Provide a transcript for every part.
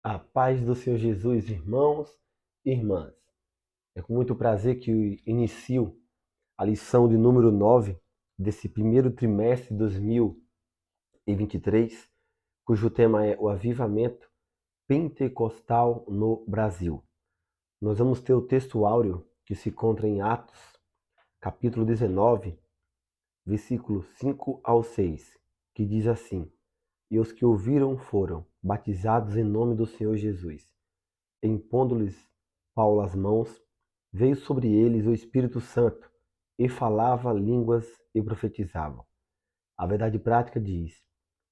A paz do Senhor Jesus, irmãos e irmãs. É com muito prazer que eu inicio a lição de número 9 desse primeiro trimestre de 2023, cujo tema é o avivamento pentecostal no Brasil. Nós vamos ter o texto áureo que se encontra em Atos, capítulo 19, versículos 5 ao 6, que diz assim: E os que ouviram foram batizados em nome do Senhor Jesus. Impondo-lhes Paulo as mãos, veio sobre eles o Espírito Santo, e falava línguas e profetizavam. A verdade prática diz: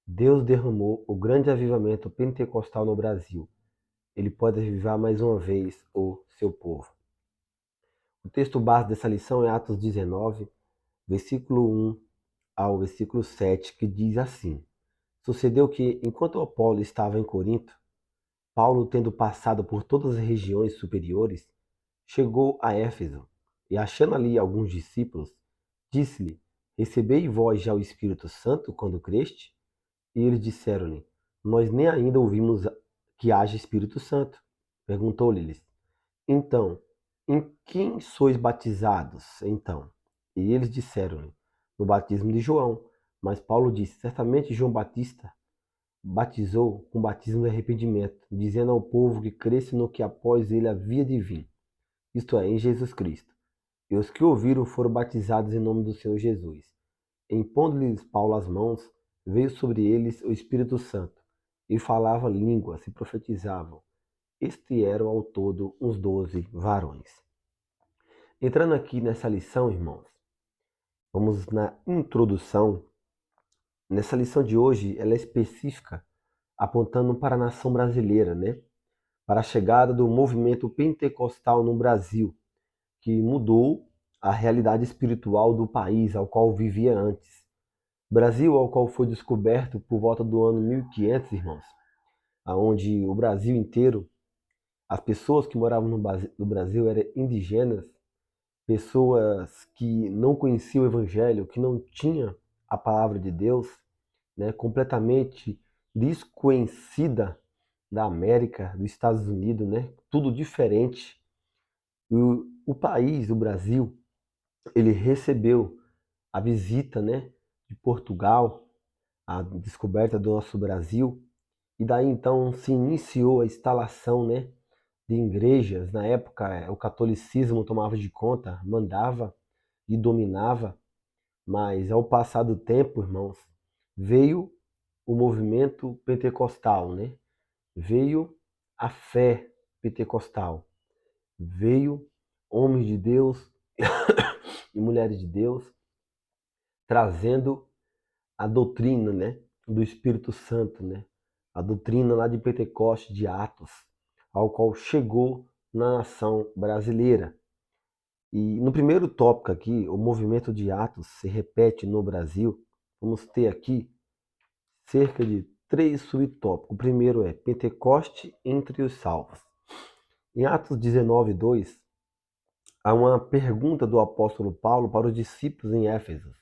Deus derramou o grande avivamento pentecostal no Brasil. Ele pode avivar mais uma vez o seu povo. O texto base dessa lição é Atos 19, versículo 1 ao versículo 7, que diz assim: Sucedeu que, enquanto Apolo estava em Corinto, Paulo, tendo passado por todas as regiões superiores, chegou a Éfeso e, achando ali alguns discípulos, disse-lhe: Recebei vós já o Espírito Santo quando creste? E eles disseram-lhe: Nós nem ainda ouvimos que haja Espírito Santo. Perguntou-lhes: Então, em quem sois batizados, então? E eles disseram-lhe: No batismo de João. Mas Paulo disse: Certamente João Batista batizou com batismo de arrependimento, dizendo ao povo que cresce no que após ele havia de vir, isto é, em Jesus Cristo. E os que ouviram foram batizados em nome do Senhor Jesus. Impondo-lhes Paulo as mãos, veio sobre eles o Espírito Santo, e falava línguas e profetizavam. Este eram ao todo uns 12 varões. Entrando aqui nessa lição, irmãos, vamos na introdução. Nessa lição de hoje, ela é específica, apontando para a nação brasileira, né? Para a chegada do movimento pentecostal no Brasil, que mudou a realidade espiritual do país ao qual vivia antes. Brasil, ao qual foi descoberto por volta do ano 1500, irmãos, aonde o Brasil inteiro, as pessoas que moravam no Brasil eram indígenas, pessoas que não conheciam o Evangelho, que não tinham a palavra de Deus, né, completamente desconhecida da América, dos Estados Unidos, né, tudo diferente. O país, o Brasil, ele recebeu a visita, né, de Portugal, a descoberta do nosso Brasil, e daí então se iniciou a instalação, né, de igrejas. Na época, o catolicismo tomava de conta, mandava e dominava, mas ao passar do tempo, irmãos, veio o movimento pentecostal, né? Veio a fé pentecostal, veio homens de Deus e mulheres de Deus trazendo a doutrina, né, do Espírito Santo, né? A doutrina lá de Pentecostes, de Atos, ao qual chegou na nação brasileira. E no primeiro tópico aqui, o movimento de Atos se repete no Brasil. Vamos ter aqui cerca de 3 subtópicos. O primeiro é Pentecoste entre os salvos. Em Atos 19:2, há uma pergunta do apóstolo Paulo para os discípulos em Éfeso: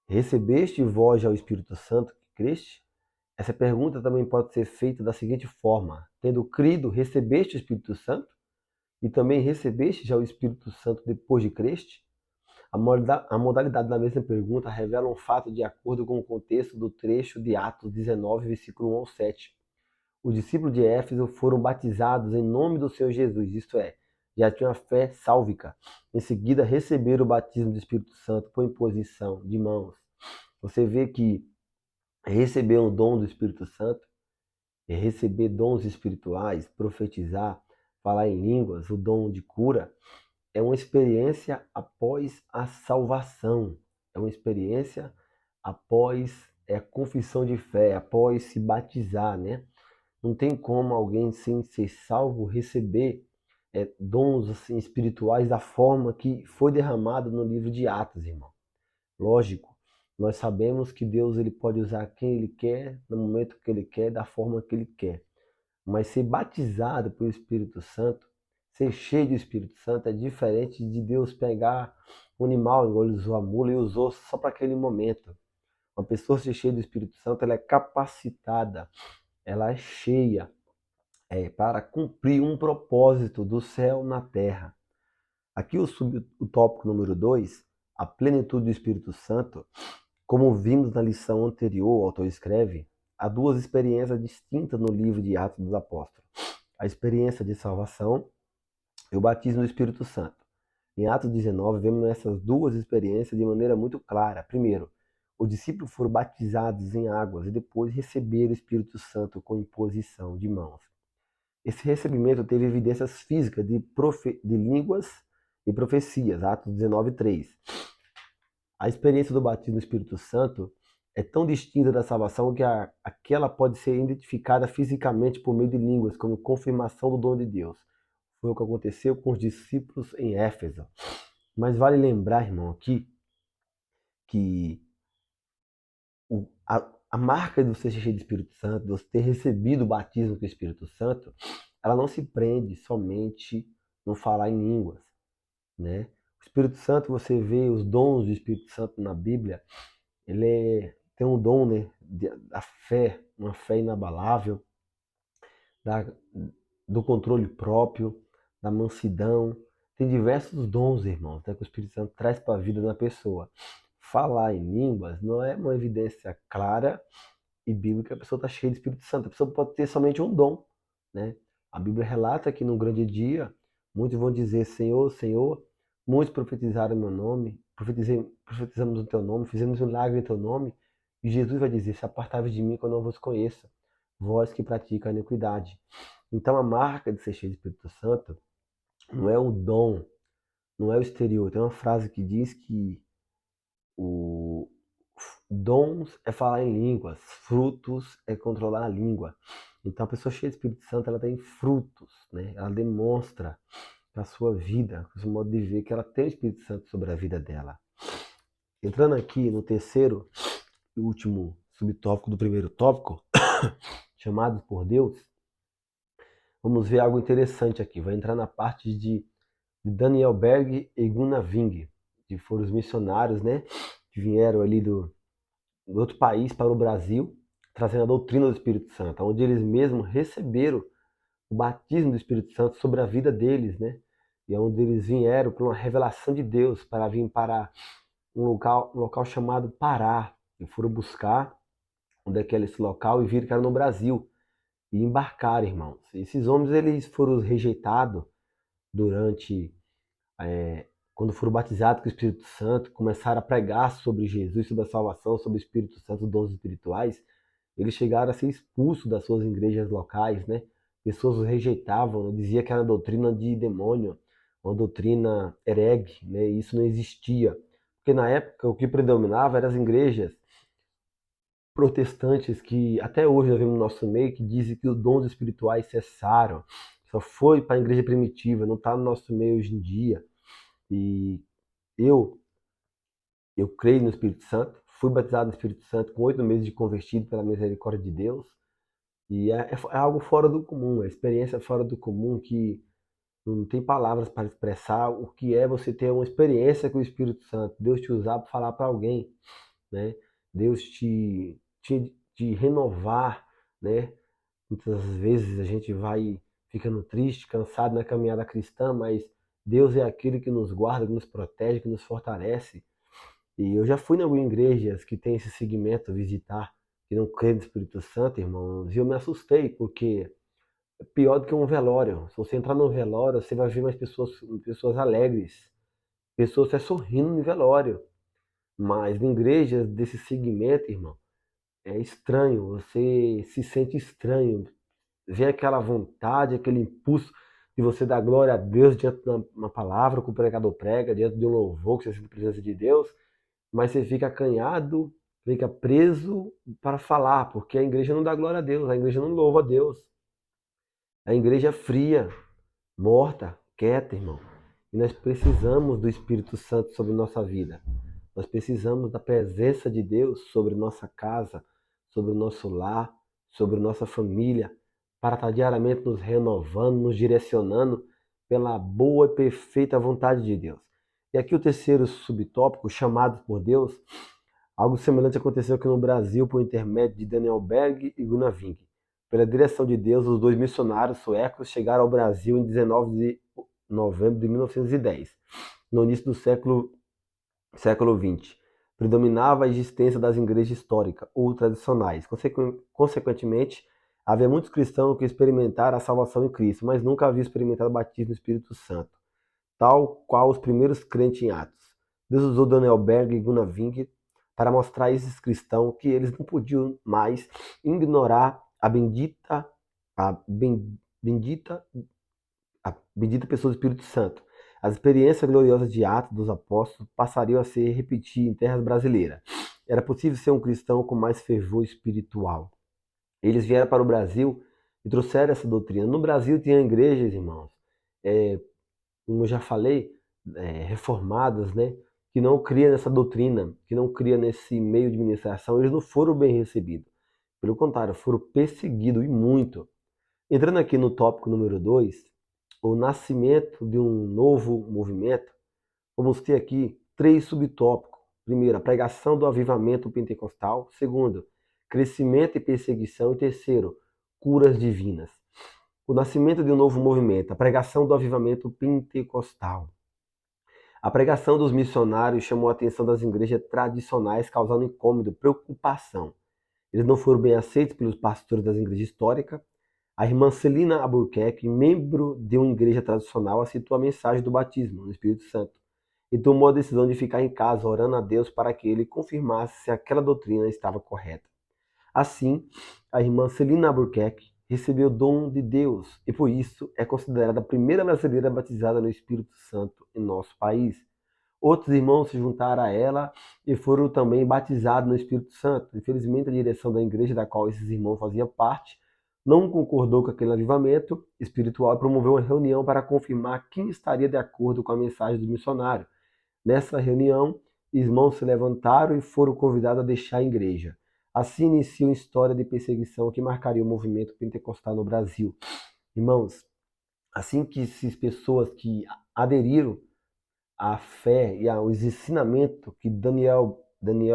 Recebeste vós já o Espírito Santo que creste? Essa pergunta também pode ser feita da seguinte forma: tendo crido, recebeste o Espírito Santo? E também recebeste já o Espírito Santo depois de creste? A modalidade da mesma pergunta revela um fato de acordo com o contexto do trecho de Atos 19, versículo 1 ao 7. Os discípulos de Éfeso foram batizados em nome do Senhor Jesus, isto é, já tinham a fé sálvica. Em seguida, receberam o batismo do Espírito Santo por imposição de mãos. Você vê que receber o dom do Espírito Santo, receber dons espirituais, profetizar, falar em línguas, o dom de cura, é uma experiência após a salvação, é uma experiência após a confissão de fé, após se batizar, né? Não tem como alguém sem ser salvo receber dons assim, espirituais da forma que foi derramado no livro de Atos, irmão. Lógico, nós sabemos que Deus ele pode usar quem ele quer, no momento que ele quer, da forma que ele quer. Mas ser batizado pelo Espírito Santo, ser cheio do Espírito Santo, é diferente de Deus pegar um animal, igual ele usou a mula, e usou só para aquele momento. Uma pessoa ser cheia do Espírito Santo, ela é capacitada, ela é cheia, para cumprir um propósito do céu na terra. Aqui o tópico número 2, a plenitude do Espírito Santo. Como vimos na lição anterior, o autor escreve, há duas experiências distintas no livro de Atos dos Apóstolos. A experiência de salvação e o batismo do Espírito Santo. Em Atos 19, vemos essas duas experiências de maneira muito clara. Primeiro, os discípulos foram batizados em águas e depois receberam o Espírito Santo com imposição de mãos. Esse recebimento teve evidências físicas de línguas e profecias, Atos 19, 3. A experiência do batismo do Espírito Santo é tão distinta da salvação que aquela pode ser identificada fisicamente por meio de línguas, como confirmação do dom de Deus. Foi o que aconteceu com os discípulos em Éfeso. Mas vale lembrar, irmão, aqui, que a marca de você ser cheio do Espírito Santo, de você ter recebido o batismo com o Espírito Santo, ela não se prende somente no falar em línguas, né? O Espírito Santo, você vê os dons do Espírito Santo na Bíblia, tem um dom, né, da fé, uma fé inabalável, do controle próprio, da mansidão. Tem diversos dons, irmãos, né, que o Espírito Santo traz para a vida da pessoa. Falar em línguas não é uma evidência clara e bíblica que a pessoa está cheia de Espírito Santo. A pessoa pode ter somente um dom, né? A Bíblia relata que no grande dia, muitos vão dizer, Senhor, Senhor, muitos profetizaram em meu nome, profetizamos no teu nome, fizemos milagre em teu nome, e Jesus vai dizer, se apartai-vos de mim que eu não vos conheço, vós que praticam a iniquidade. Então a marca de ser cheio de Espírito Santo não é o dom, não é o exterior. Tem uma frase que diz que o dons é falar em línguas, frutos é controlar a língua. Então a pessoa cheia de Espírito Santo, ela tem frutos, né? Ela demonstra para a sua vida, com o seu modo de ver, que ela tem o Espírito Santo sobre a vida dela. Entrando aqui no terceiro e último subtópico do primeiro tópico, chamados por Deus, vamos ver algo interessante aqui. Vai entrar na parte de Daniel Berg e Gunnar Ving, que foram os missionários, né, que vieram ali do outro país para o Brasil, trazendo a doutrina do Espírito Santo, onde eles mesmos receberam o batismo do Espírito Santo sobre a vida deles, né? E onde eles vieram para uma revelação de Deus, para vir para um local chamado Pará. E foram buscar onde é que era esse local e viram que era no Brasil. E embarcaram, irmãos. Esses homens, eles foram rejeitados durante quando foram batizados com o Espírito Santo, começaram a pregar sobre Jesus, sobre a salvação, sobre o Espírito Santo, dons espirituais, eles chegaram a ser expulsos das suas igrejas locais, né? Pessoas os rejeitavam, né? Dizia que era uma doutrina de demônio, uma doutrina herege, né? E isso não existia. Porque na época o que predominava eram as igrejas protestantes que até hoje nós vemos no nosso meio, que dizem que os dons espirituais cessaram, só foi para a igreja primitiva, não está no nosso meio hoje em dia. E eu creio no Espírito Santo, fui batizado no Espírito Santo com 8 meses de convertido pela misericórdia de Deus. E é algo fora do comum, é experiência fora do comum que não tem palavras para expressar o que é você ter uma experiência com o Espírito Santo. Deus te usar para falar para alguém, né? Deus te renovar, né? Muitas vezes a gente vai ficando triste, cansado na caminhada cristã, mas Deus é aquele que nos guarda, que nos protege, que nos fortalece. E eu já fui em algumas igrejas que tem esse segmento, visitar, que não crê no Espírito Santo, irmãos, e eu me assustei, porque é pior do que um velório. Se você entrar no velório, você vai ver mais pessoas alegres, pessoas até sorrindo no velório. Mas em igrejas desse segmento, irmão, é estranho, você se sente estranho, vem aquela vontade, aquele impulso de você dar glória a Deus diante de uma palavra que o pregador prega, diante de um louvor que você sente a presença de Deus, mas você fica acanhado, fica preso para falar, porque a igreja não dá glória a Deus, a igreja não louva a Deus. A igreja é fria, morta, quieta, irmão. E nós precisamos do Espírito Santo sobre nossa vida. Nós precisamos da presença de Deus sobre nossa casa, sobre o nosso lar, sobre nossa família, para estar diariamente nos renovando, nos direcionando pela boa e perfeita vontade de Deus. E aqui o terceiro subtópico, chamados por Deus, algo semelhante aconteceu aqui no Brasil por intermédio de Daniel Berg e Gunnar Ving. Pela direção de Deus, os dois missionários suecos chegaram ao Brasil em 19 de novembro de 1910, no início do século XX. Predominava a existência das igrejas históricas ou tradicionais. Consequentemente, havia muitos cristãos que experimentaram a salvação em Cristo, mas nunca haviam experimentado o batismo no Espírito Santo, tal qual os primeiros crentes em Atos. Deus usou Daniel Berg e Gunnar Ving para mostrar a esses cristãos que eles não podiam mais ignorar a bendita, a bendita pessoa do Espírito Santo. As experiências gloriosas de Atos dos Apóstolos passariam a se repetir em terras brasileiras. Era possível ser um cristão com mais fervor espiritual. Eles vieram para o Brasil e trouxeram essa doutrina. No Brasil tinha igrejas, irmãos, como eu já falei, reformadas, né, que não criam nessa doutrina, que não criam nesse meio de ministração. Eles não foram bem recebidos. Pelo contrário, foram perseguidos e muito. Entrando aqui no tópico número 2, o nascimento de um novo movimento, vamos ter aqui 3 subtópicos. Primeiro, a pregação do avivamento pentecostal. Segundo, crescimento e perseguição. E terceiro, curas divinas. O nascimento de um novo movimento, a pregação do avivamento pentecostal. A pregação dos missionários chamou a atenção das igrejas tradicionais, causando incômodo, preocupação. Eles não foram bem aceitos pelos pastores das igrejas históricas. A irmã Celina Albuquerque, membro de uma igreja tradicional, aceitou a mensagem do batismo no Espírito Santo e tomou a decisão de ficar em casa orando a Deus para que ele confirmasse se aquela doutrina estava correta. Assim, a irmã Celina Albuquerque recebeu o dom de Deus e por isso é considerada a primeira brasileira batizada no Espírito Santo em nosso país. Outros irmãos se juntaram a ela e foram também batizados no Espírito Santo. Infelizmente, a direção da igreja da qual esses irmãos faziam parte não concordou com aquele avivamento espiritual e promoveu uma reunião para confirmar quem estaria de acordo com a mensagem do missionário. Nessa reunião, irmãos se levantaram e foram convidados a deixar a igreja. Assim inicia uma história de perseguição que marcaria o movimento pentecostal no Brasil. Irmãos, assim que essas pessoas que aderiram à fé e aos ensinamentos que Daniel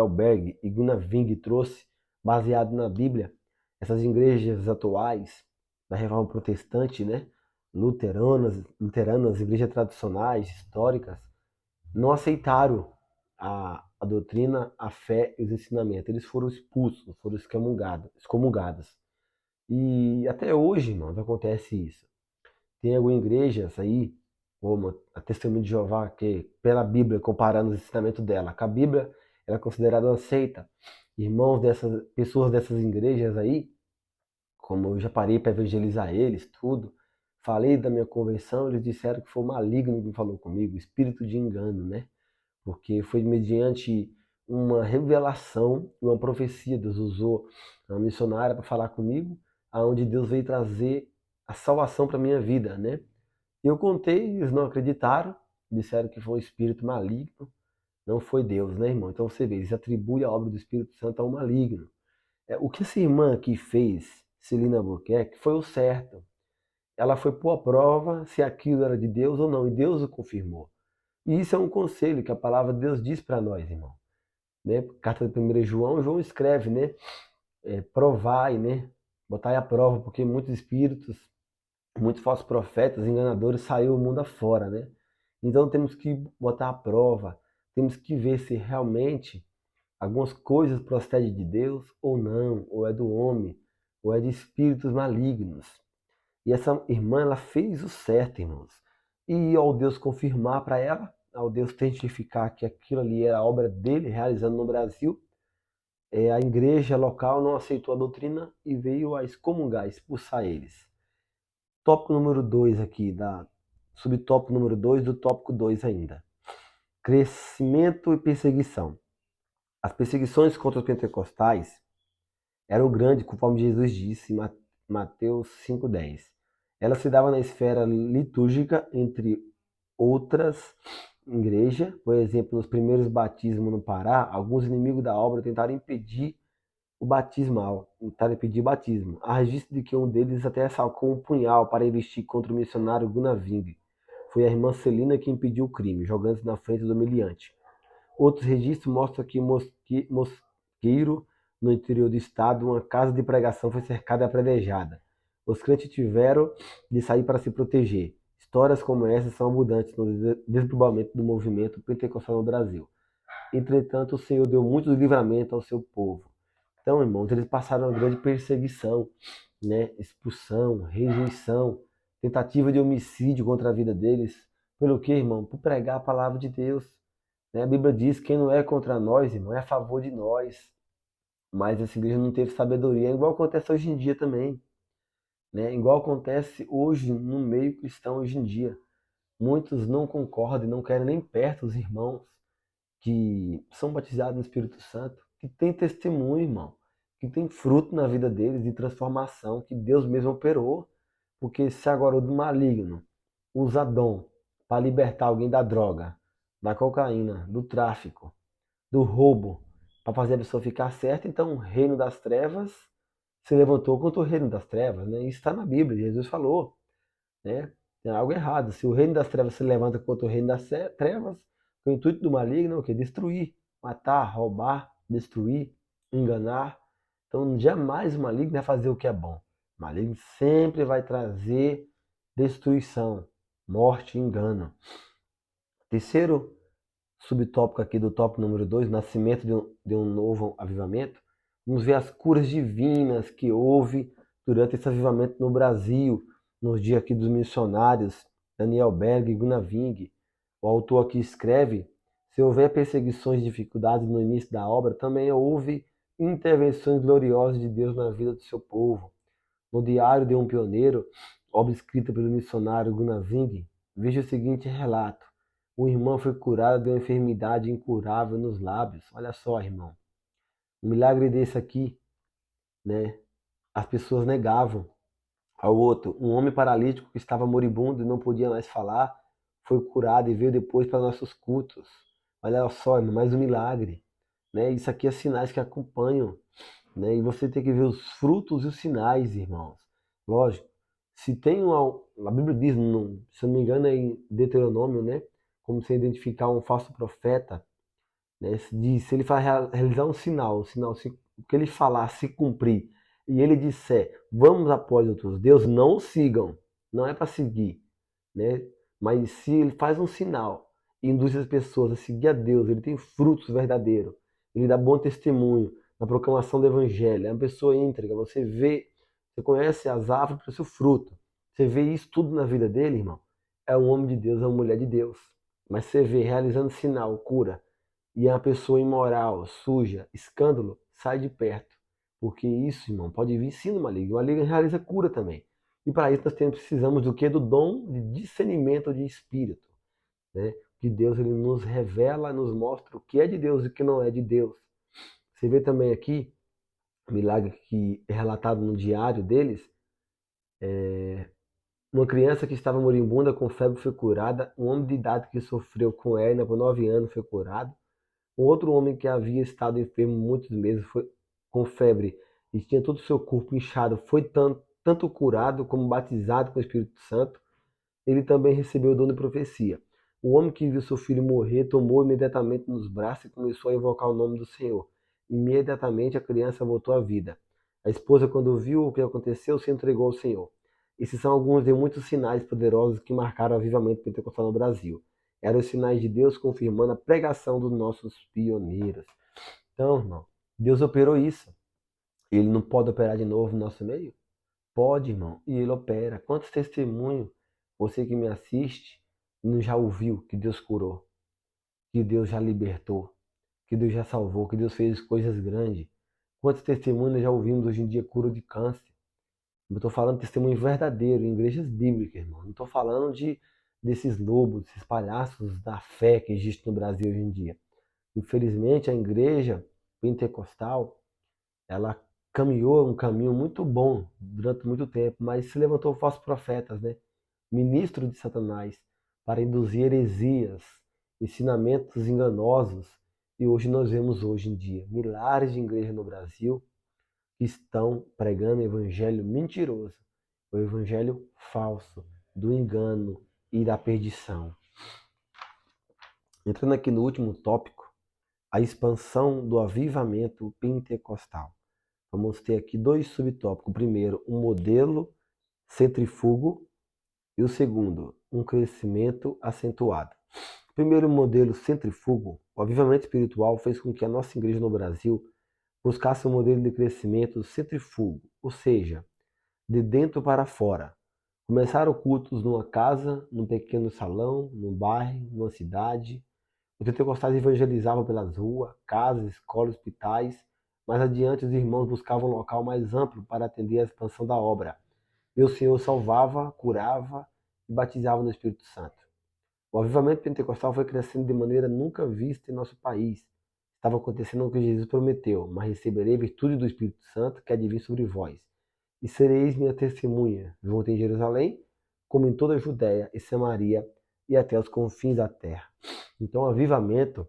Berg e Gunnar Ving trouxe, baseado na Bíblia, essas igrejas atuais da Reforma Protestante, né, luteranas, igrejas tradicionais, históricas, não aceitaram a doutrina, a fé e os ensinamentos. Eles foram expulsos, foram excomungados. E até hoje, irmãos, acontece isso. Tem algumas igrejas aí, como a Testemunha de Jeová, que pela Bíblia, comparando os ensinamentos dela, com a Bíblia, ela é considerada uma seita. Irmãos dessas pessoas dessas igrejas aí, como eu já parei para evangelizar eles, tudo, falei da minha conversão, eles disseram que foi o maligno que falou comigo, espírito de engano, né? Porque foi mediante uma revelação e uma profecia. Deus usou uma missionária para falar comigo, aonde Deus veio trazer a salvação para minha vida, né? E eu contei, eles não acreditaram, disseram que foi um espírito maligno, não foi Deus, né, irmão? Então você vê, eles atribuem a obra do Espírito Santo ao maligno. O que essa irmã aqui fez, Celina Albuquerque, foi o certo. Ela foi pôr a prova se aquilo era de Deus ou não, e Deus o confirmou. E isso é um conselho que a palavra de Deus diz para nós, irmão. Né? Carta de 1 João, João escreve, né? Provai, né? Botai à prova, porque muitos espíritos, muitos falsos profetas, enganadores, saiu o mundo afora, né? Então temos que botar à prova, temos que ver se realmente algumas coisas procedem de Deus ou não, ou é do homem, ou é de espíritos malignos. E essa irmã, ela fez o certo, irmãos. E ao Deus confirmar para ela, ao Deus testificar que aquilo ali era a obra dele, realizando no Brasil, a igreja local não aceitou a doutrina e veio a excomungar, expulsar eles. Tópico número 2 aqui, subtópico número 2 do tópico 2 ainda. Crescimento e perseguição. As perseguições contra os pentecostais eram grandes, conforme Jesus disse em Mateus 5,10. Ela se dava na esfera litúrgica, entre outras igrejas. Por exemplo, nos primeiros batismos no Pará, alguns inimigos da obra tentaram impedir o batismo. Há registro de que um deles até sacou um punhal para investir contra o missionário Gunnar Ving. Foi a irmã Celina que impediu o crime, jogando-se na frente do humilhante. Outros registros mostram que Mosqueiro no interior do estado, uma casa de pregação foi cercada e apredejada. Os crentes tiveram de sair para se proteger. Histórias como essa são abundantes no desdobramento do movimento pentecostal no Brasil. Entretanto, o Senhor deu muito livramento ao seu povo. Então, irmãos, eles passaram uma grande perseguição, né? Expulsão, rejeição, tentativa de homicídio contra a vida deles. Pelo que, irmão? Por pregar a palavra de Deus. Né? A Bíblia diz: quem não é contra nós, irmão, é a favor de nós. Mas essa igreja não teve sabedoria, é igual acontece hoje em dia também. Né? Igual acontece hoje no meio cristão hoje em dia. Muitos não concordam e não querem nem perto os irmãos que são batizados no Espírito Santo, que tem testemunho, irmão, que tem fruto na vida deles de transformação, que Deus mesmo operou. Porque se agora o do maligno usa dom para libertar alguém da droga, da cocaína, do tráfico, do roubo, para fazer a pessoa ficar certa, então o reino das trevas se levantou contra o reino das trevas, né? Isso está na Bíblia, Jesus falou, né? Tem algo errado. Se o reino das trevas se levanta contra o reino das trevas, o intuito do maligno é o quê? Destruir, matar, roubar, destruir, enganar. Então jamais o maligno vai fazer o que é bom. O maligno sempre vai trazer destruição, morte e engano. Terceiro subtópico aqui do tópico número 2, nascimento de um novo avivamento. Vamos ver as curas divinas que houve durante esse avivamento no Brasil, nos dias aqui dos missionários, Daniel Berg e Gunnar Ving. O autor aqui escreve: se houver perseguições e dificuldades no início da obra, também houve intervenções gloriosas de Deus na vida do seu povo. No Diário de um Pioneiro, obra escrita pelo missionário Gunnar Ving, veja o seguinte relato: o irmão foi curado de uma enfermidade incurável nos lábios. Olha só, irmão, um milagre desse aqui, né? As pessoas negavam. Ao outro, um homem paralítico que estava moribundo e não podia mais falar, foi curado e veio depois para nossos cultos. Olha só, irmão, mais um milagre, né? Isso aqui é sinais que acompanham, né? E você tem que ver os frutos e os sinais, irmãos. Lógico, se tem a Bíblia diz, se eu não me engano, é em Deuteronômio, né? Como você identificar um falso profeta, né? Se ele realizar um sinal, o que ele falar se cumprir, e ele disser, vamos após outros deuses, não o sigam, não é para seguir, né? Mas se ele faz um sinal e induz as pessoas a seguir a Deus, ele tem frutos verdadeiros, ele dá bom testemunho na proclamação do evangelho, é uma pessoa íntegra, você vê, você conhece as árvores pelo seu fruto, você vê isso tudo na vida dele, irmão, é um homem de Deus, é uma mulher de Deus. Mas você vê realizando sinal, cura, e é uma pessoa imoral, suja, escândalo, sai de perto. Porque isso, irmão, pode vir sim no maligno. O maligno realiza cura também. E para isso nós precisamos do quê? Do dom de discernimento de espírito. Né? Que Deus ele nos revela, nos mostra o que é de Deus e o que não é de Deus. Você vê também aqui, o milagre que é relatado no diário deles, uma criança que estava moribunda com febre foi curada, um homem de idade que sofreu com hérnia por 9 anos foi curado, um outro homem que havia estado enfermo muitos meses foi com febre e tinha todo o seu corpo inchado, foi tanto curado como batizado com o Espírito Santo. Ele também recebeu o dom de profecia. O homem que viu seu filho morrer tomou imediatamente nos braços e começou a invocar o nome do Senhor. Imediatamente a criança voltou à vida. A esposa, quando viu o que aconteceu, se entregou ao Senhor. Esses são alguns de muitos sinais poderosos que marcaram o avivamento pentecostal no Brasil. Eram os sinais de Deus confirmando a pregação dos nossos pioneiros. Então, irmão, Deus operou isso. Ele não pode operar de novo no nosso meio? Pode, irmão, e ele opera. Quantos testemunhos você que me assiste não já ouviu que Deus curou, que Deus já libertou, que Deus já salvou, que Deus fez coisas grandes? Quantos testemunhos nós já ouvimos hoje em dia cura de câncer? Eu estou falando de testemunho verdadeiro, em igrejas bíblicas, irmão. Não estou falando desses lobos, desses palhaços da fé que existem no Brasil hoje em dia. Infelizmente, a igreja pentecostal, ela caminhou um caminho muito bom durante muito tempo, mas se levantou falsos profetas, né? Ministro de Satanás, para induzir heresias, ensinamentos enganosos. E hoje nós vemos hoje em dia milhares de igrejas no Brasil que estão pregando o evangelho mentiroso, o evangelho falso, do engano e da perdição. Entrando aqui no último tópico, a expansão do avivamento pentecostal. Vamos ter aqui dois subtópicos. O primeiro, um modelo centrífugo e o segundo, um crescimento acentuado. O primeiro modelo centrífugo, o avivamento espiritual fez com que a nossa igreja no Brasil buscasse um modelo de crescimento centrífugo, ou seja, de dentro para fora. Começaram cultos numa casa, num pequeno salão, num bairro, numa cidade. Os pentecostais evangelizavam pelas ruas, casas, escolas, hospitais. Mais adiante, os irmãos buscavam um local mais amplo para atender à expansão da obra. E o Senhor salvava, curava e batizava no Espírito Santo. O avivamento pentecostal foi crescendo de maneira nunca vista em nosso país. Estava acontecendo o que Jesus prometeu, mas receberei virtude do Espírito Santo que há de vir sobre vós. E sereis minha testemunha, junto em Jerusalém, como em toda a Judéia e Samaria e até os confins da terra. Então, o avivamento,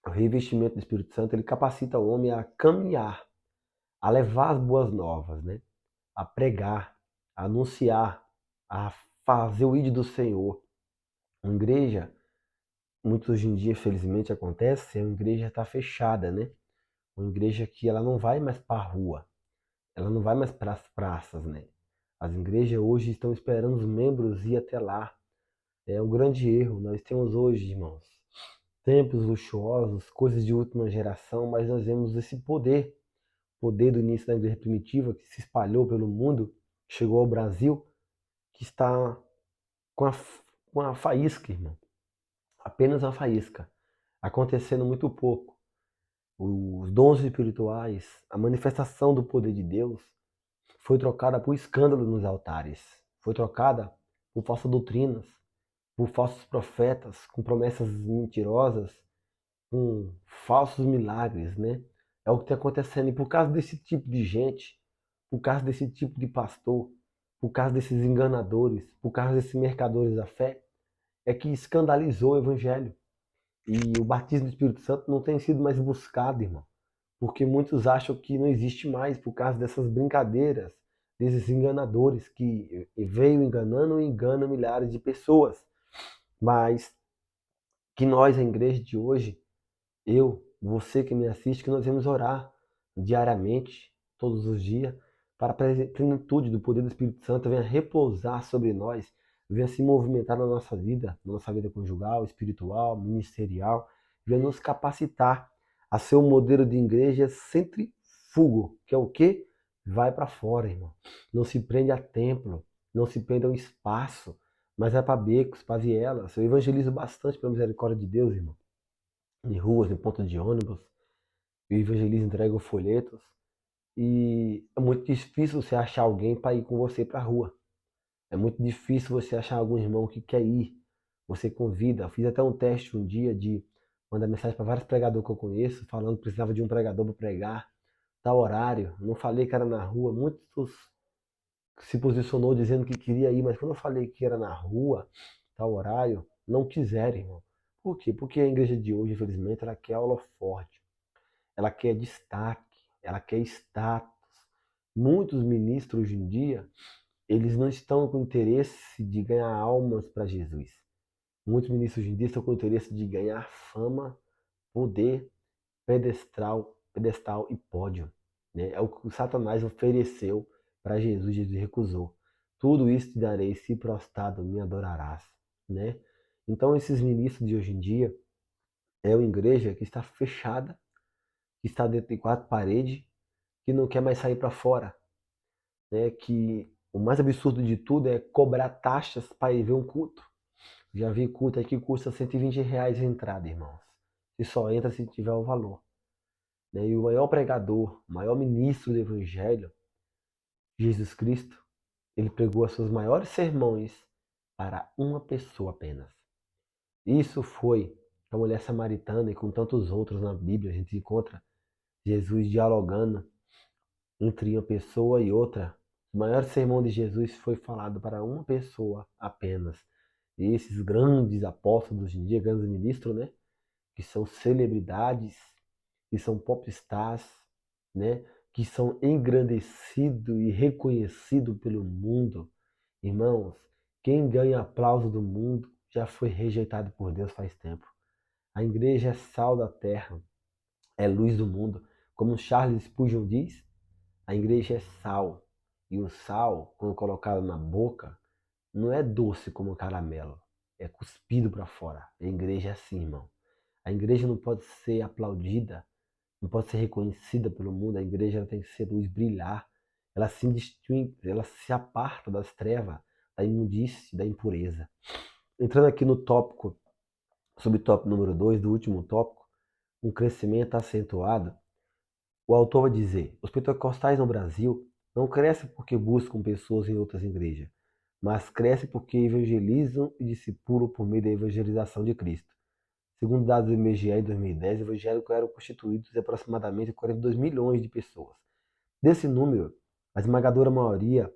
o revestimento do Espírito Santo, ele capacita o homem a caminhar, a levar as boas novas, né? A pregar, a anunciar, a fazer o ídolo do Senhor. Uma igreja, muito hoje em dia, felizmente, acontece, a igreja está fechada, né? Uma igreja que ela não vai mais para a rua, ela não vai mais para as praças, né? As igrejas hoje estão esperando os membros ir até lá. É um grande erro. Nós temos hoje, irmãos, templos luxuosos, coisas de última geração, mas nós vemos esse poder do início da igreja primitiva que se espalhou pelo mundo, chegou ao Brasil, que está com a faísca, irmão. Apenas a faísca. Acontecendo muito pouco. Os dons espirituais, a manifestação do poder de Deus foi trocada por escândalo nos altares. Foi trocada por falsas doutrinas, por falsos profetas, com promessas mentirosas, com falsos milagres, né? É o que está acontecendo. E por causa desse tipo de gente, por causa desse tipo de pastor, por causa desses enganadores, por causa desses mercadores da fé, é que escandalizou o evangelho. E o batismo do Espírito Santo não tem sido mais buscado, irmão. Porque muitos acham que não existe mais por causa dessas brincadeiras, desses enganadores que veio enganando e enganam milhares de pessoas. Mas que nós, a igreja de hoje, eu, você que me assiste, que nós vamos orar diariamente, todos os dias, para a plenitude do poder do Espírito Santo venha repousar sobre nós, venha se movimentar na nossa vida conjugal, espiritual, ministerial, venha nos capacitar a ser um modelo de igreja centrífugo, que é o quê? Vai para fora, irmão. Não se prende a templo, não se prende a um espaço, mas é para becos, para vielas. Eu evangelizo bastante pela misericórdia de Deus, irmão, em ruas, em pontos de ônibus. Eu evangelizo, entrego folhetos. E é muito difícil você achar alguém para ir com você para a rua. É muito difícil você achar algum irmão que quer ir. Você convida. Eu fiz até um teste um dia de mandar mensagem para vários pregadores que eu conheço, falando que precisava de um pregador para pregar, tal horário. Não falei que era na rua. Muitos se posicionou dizendo que queria ir, mas quando eu falei que era na rua, tal horário, não quiseram, irmão. Por quê? Porque a igreja de hoje, infelizmente, ela quer holofote, ela quer destaque, ela quer status. Muitos ministros hoje em dia, eles não estão com interesse de ganhar almas para Jesus. Muitos ministros hoje em dia estão com interesse de ganhar fama, poder, pedestal e pódio. Né? É o que o Satanás ofereceu para Jesus, Jesus recusou. Tudo isso te darei, se prostrado me adorarás. Né? Então esses ministros de hoje em dia é uma igreja que está fechada, que está dentro de quatro paredes, que não quer mais sair para fora. Né? Que o mais absurdo de tudo é cobrar taxas para ir ver um culto. Já vi culto aqui que custa R$ 120 a entrada, irmãos. E só entra se tiver o valor. Né? E o maior pregador, o maior ministro do Evangelho, Jesus Cristo, ele pregou os seus maiores sermões para uma pessoa apenas. Isso foi a mulher samaritana e com tantos outros na Bíblia. A gente encontra Jesus dialogando entre uma pessoa e outra. O maior sermão de Jesus foi falado para uma pessoa apenas. E esses grandes apóstolos hoje em dia, grandes ministros, né? Que são celebridades, que são popstars, né? Que são engrandecidos e reconhecidos pelo mundo. Irmãos, quem ganha aplauso do mundo já foi rejeitado por Deus faz tempo. A igreja é sal da terra. é luz do mundo. Como Charles Spurgeon diz, a igreja é sal. E o sal, quando colocado na boca, não é doce como um caramelo. É cuspido para fora. A igreja é assim, irmão. A igreja não pode ser aplaudida, não pode ser reconhecida pelo mundo. A igreja ela tem que ser luz, brilhar. Ela se distingue, ela se aparta das trevas, da imundície, da impureza. Entrando aqui no tópico, subtópico número 2 do último tópico, um crescimento acentuado. O autor vai dizer: os pentecostais no Brasil não crescem porque buscam pessoas em outras igrejas, mas crescem porque evangelizam e discipulam por meio da evangelização de Cristo. Segundo dados do IBGE em 2010, evangélicos eram constituídos de aproximadamente 42 milhões de pessoas. Desse número, a esmagadora maioria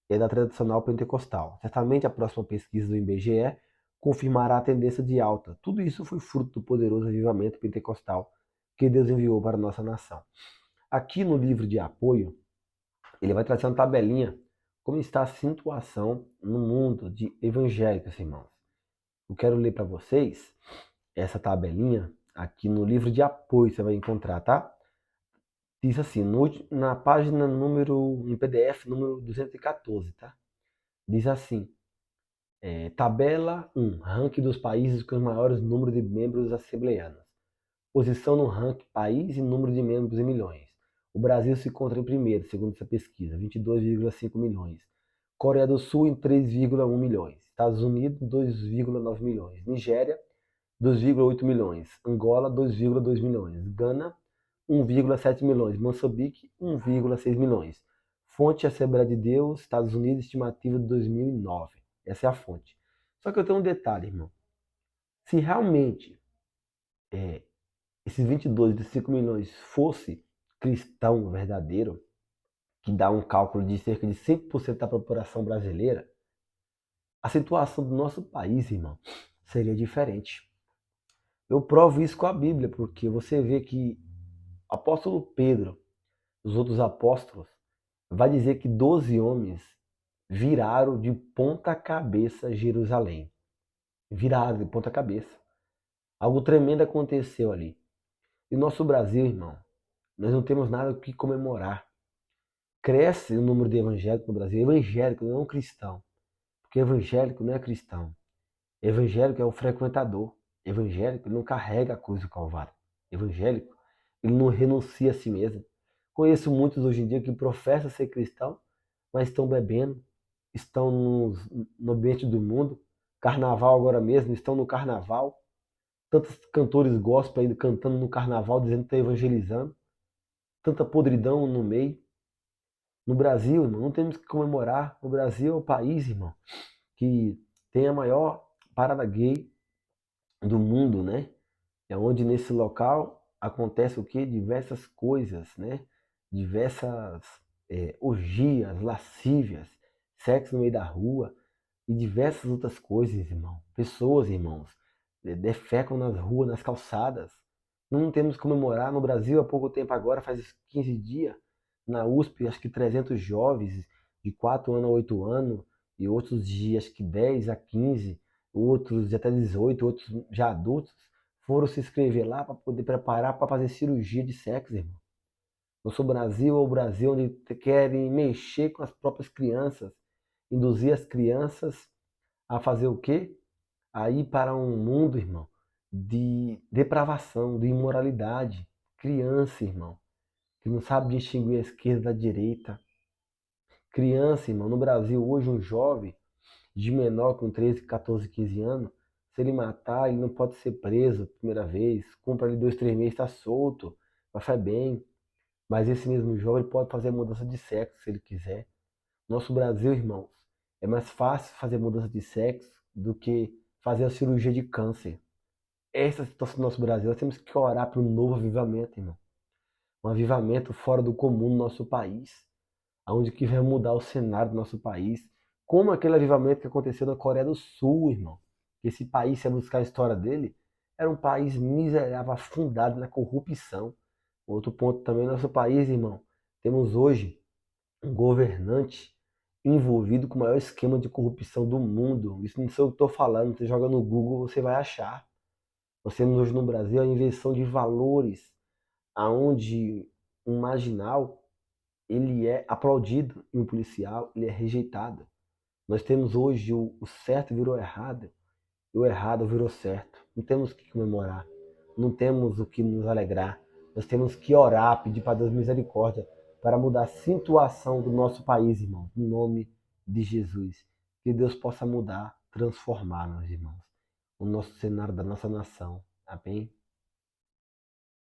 é da tradicional pentecostal. Certamente a próxima pesquisa do IBGE confirmará a tendência de alta. Tudo isso foi fruto do poderoso avivamento pentecostal que Deus enviou para a nossa nação. Aqui no livro de apoio, ele vai trazer uma tabelinha como está a situação no mundo de evangélicos, irmãos. Eu quero ler para vocês essa tabelinha aqui no livro de apoio, você vai encontrar, tá? Diz assim, na página número, em PDF, número 214, tá? Diz assim, tabela 1, ranking dos países com os maiores números de membros assembleanos. Posição no ranking país e número de membros em milhões. O Brasil se encontra em primeiro, segundo essa pesquisa, 22,5 milhões. Coreia do Sul em 3,1 milhões. Estados Unidos, 2,9 milhões. Nigéria, 2,8 milhões. Angola, 2,2 milhões. Gana, 1,7 milhões. Moçambique, 1,6 milhões. Fonte Assembleia de Deus, Estados Unidos, estimativa de 2009. Essa é a fonte. Só que eu tenho um detalhe, irmão. Se realmente esses 22,5 milhões fosse cristão verdadeiro, que dá um cálculo de cerca de 5% da população brasileira, a situação do nosso país, irmão, seria diferente. Eu provo isso com a Bíblia, porque você vê que o apóstolo Pedro, os outros apóstolos, vai dizer que 12 homens viraram de ponta cabeça Jerusalém. Viraram de ponta cabeça. Algo tremendo aconteceu ali. E nosso Brasil, irmão, nós não temos nada o que comemorar. Cresce o número de evangélicos no Brasil. Evangélico não é um cristão. Porque evangélico não é cristão. Evangélico é o frequentador. Evangélico ele não carrega a cruz do Calvário. Evangélico ele não renuncia a si mesmo. Conheço muitos hoje em dia que professam ser cristão, mas estão bebendo, estão no ambiente do mundo. Carnaval agora mesmo, estão no carnaval. Tantos cantores gospel ainda cantando no carnaval, dizendo que estão evangelizando. Tanta podridão no meio. No Brasil, irmão, não temos que comemorar. O Brasil é o país, irmão, que tem a maior parada gay do mundo, né? É onde nesse local acontece o quê? Diversas coisas, né? Diversas orgias, lascívias, sexo no meio da rua e diversas outras coisas, irmão. Pessoas, irmãos, defecam nas ruas, nas calçadas. Não temos que comemorar. No Brasil, há pouco tempo agora, faz 15 dias, na USP, acho que 300 jovens de 4 anos a 8 anos, e outros de acho que 10 a 15, outros de até 18, outros já adultos, foram se inscrever lá para poder preparar para fazer cirurgia de sexo, irmão. Nosso Brasil é o Brasil onde querem mexer com as próprias crianças, induzir as crianças a fazer o quê? A ir para um mundo, irmão, de depravação, de imoralidade. Criança, irmão, que não sabe distinguir a esquerda da direita. Criança, irmão, no Brasil hoje um jovem de menor com 13, 14, 15 anos, se ele matar, ele não pode ser preso a primeira vez, cumpre ali 2, 3 meses, está solto, vai bem. Mas esse mesmo jovem ele pode fazer mudança de sexo se ele quiser. Nosso Brasil, irmãos, é mais fácil fazer mudança de sexo do que fazer a cirurgia de câncer. Essa é a situação do nosso Brasil. Nós temos que orar para um novo avivamento, irmão. Um avivamento fora do comum no nosso país, onde que vai mudar o cenário do nosso país. Como aquele avivamento que aconteceu na Coreia do Sul, irmão. Esse país, se você buscar a história dele, era um país miserável, afundado na corrupção. Outro ponto também, nosso país, irmão, temos hoje um governante envolvido com o maior esquema de corrupção do mundo. Isso não sei o que estou falando, você joga no Google, você vai achar. Nós temos hoje no Brasil a inversão de valores. aonde um marginal ele é aplaudido e um policial ele é rejeitado. Nós temos hoje o certo virou errado e o errado virou certo. Não temos o que comemorar, não temos o que nos alegrar. Nós temos que orar, pedir para Deus misericórdia para mudar a situação do nosso país, irmão, em nome de Jesus. Que Deus possa mudar, transformar, meus irmãos, o nosso cenário da nossa nação. Amém?